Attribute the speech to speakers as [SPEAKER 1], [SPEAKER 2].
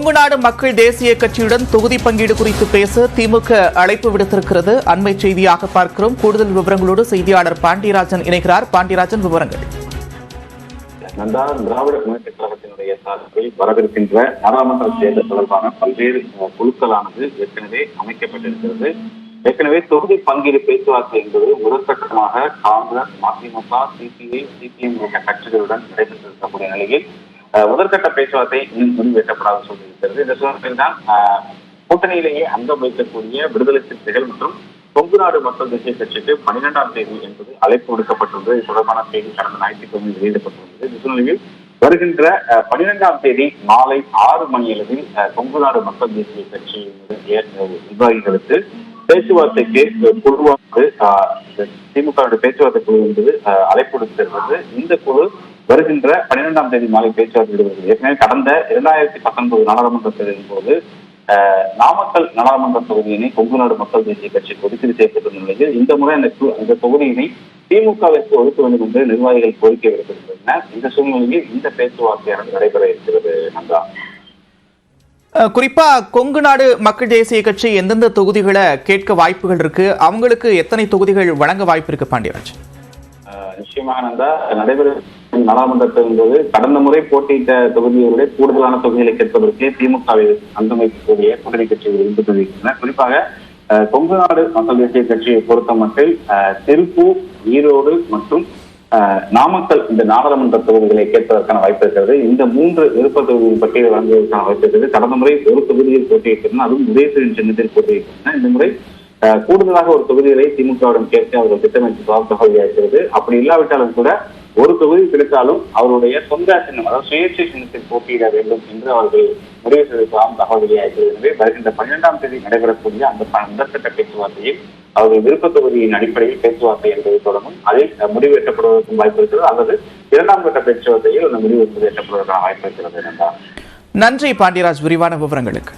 [SPEAKER 1] கொங்குநாடு மக்கள் தேசிய கட்சியுடன் தொகுதி பங்கீடு குறித்து பேச திமுக அழைப்பு விடுத்திருக்கிறது. அண்மை செய்தியாக பார்க்கிறோம். கூடுதல் விவரங்களோடு செய்தியாளர் பாண்டியராஜன் இணைகிறார். பாண்டியராஜன், விவரங்கள்.
[SPEAKER 2] திராவிட முன்னேற்ற கழகத்தினுடைய சார்பில் வரவிருக்கின்ற நாடாளுமன்ற தேர்தல் தொடர்பான பல்வேறு குழுக்களானது ஏற்கனவே அமைக்கப்பட்டிருக்கிறது. ஏற்கனவே தொகுதி பங்கீடு பேச்சுவார்த்தை என்பது முதற்கட்டமாக காங்கிரஸ், மதிமுக, சிபிஐ, சிபிஎம் உள்ளிட்ட கட்சிகளுடன் நடைபெற்றிருக்கக்கூடிய நிலையில் முதற்கட்ட பேச்சுவார்த்தை இன்னும் முடிவெட்டப்படாத சொல்லியிருக்கிறது. இந்த சூழலில் தான் கூட்டணியிலேயே அங்கம் வைக்கக்கூடிய விடுதலை சிறுத்தைகள் மற்றும் கொங்குநாடு மக்கள் தேசிய கட்சிக்கு 12ஆம் தேதி என்பது அழைப்பு விடுக்கப்பட்டுள்ளது. இது தொடர்பான செய்தி கடந்த ஞாயிற்றுக்கிழமை வெளியிடப்பட்டுள்ளது. இந்த சூழ்நிலையில் வருகின்ற 12ஆம் தேதி மாலை 6 மணியளவில் கொங்குநாடு மக்கள் தேசிய கட்சியினுடைய நிர்வாகிகளுக்கு பேச்சுவார்த்தைக்கு குழுவானது திமுக பேச்சுவார்த்தை குழு என்பது அழைப்பு விடுத்திருக்கிறது. இந்த குழு வருகின்ற 12ஆம் தேதி மாலை பேச்சுவார்த்தை விடுகிறது. ஏற்கனவே கடந்த 2019 நாடாளுமன்ற தேர்தலின் போது நாமக்கல் நாடாளுமன்ற தொகுதியினை கொங்குநாடு மக்கள் தேசிய கட்சி ஒதுக்கீடு செய்யப்பட்டுள்ள நிலையில் இந்த முறை அந்த தொகுதியினை திமுகவிற்கு ஒதுக்க வேண்டும் என்று நிர்வாகிகள் கோரிக்கை விடுத்திருக்கின்றனர். இந்த சூழ்நிலையில் இந்த பேச்சுவார்த்தையானது நடைபெற இருக்கிறது. நன்றா,
[SPEAKER 1] குறிப்பா கொங்குநாடு மக்கள் தேசிய கட்சி எந்தெந்த தொகுதிகளை கேட்க வாய்ப்புகள் இருக்கு, அவங்களுக்கு எத்தனை தொகுதிகள் வழங்க வாய்ப்பு இருக்கு? பாண்டியராஜ்,
[SPEAKER 2] நிச்சயமாக நந்தா, நடைபெற நாடாளுமன்றத்தில் என்பது கடந்த முறை போட்டியிட்ட தொகுதியை விட கூடுதலான தொகுதிகளை கேட்பதற்கு திமுகவில் அங்கம் வைக்கக்கூடிய கூட்டணி கட்சிகள் இருந்து தெரிவிக்கின்றன. குறிப்பாக கொங்குநாடு மக்கள் தேசிய கட்சியை பொறுத்த மட்டும் திருப்பூர், ஈரோடு மற்றும் நாமக்கல் இந்த நாடாளுமன்ற தொகுதிகளை கேட்பதற்கான வாய்ப்பு இருக்கிறது. இந்த 3 விருப்ப தொகுதிகள் பட்டியலை வழங்குவதற்கான வாய்ப்பு இருக்கிறது. கடந்த முறை ஒரு தொகுதியில் போட்டியிட்டிருந்தன, அதுவும் உதயசூரியன் சின்னத்தில் போட்டியிட்டிருந்தன. இந்த முறை கூடுதலாக ஒரு தொகுதிகளை திமுகவுடன் கேட்க அவர்கள் திட்டமிட்டு தகவல் இருக்கிறது. அப்படி இல்லாவிட்டாலும் கூட ஒரு தொகுதி கிடைத்தாலும் அவருடைய சொந்த சின்னம், அதாவது சுயேட்சை சின்னத்தில் போட்டியிட வேண்டும் என்று அவர்கள் முடிவு செய்திருக்கலாம் தகவல் வெளியாகிறது. எனவே வருகின்ற 12ஆம் தேதி நடைபெறக்கூடிய அந்த முதற்கட்ட பேச்சுவார்த்தையில் அவர்கள் விருப்ப தொகுதியின் அடிப்படையில் பேச்சுவார்த்தை என்பதை தொடங்கும். அதில் முடிவு எட்டப்படுவதற்கும் வாய்ப்பு இருக்கிறது, அல்லது 2ஆம் கட்ட பேச்சுவார்த்தையில் அந்த முடிவு என்பது எட்டப்படுவதற்கான வாய்ப்பு இருக்கிறது.
[SPEAKER 1] நன்றி பாண்டியராஜ், விரிவான விவரங்களுக்கு.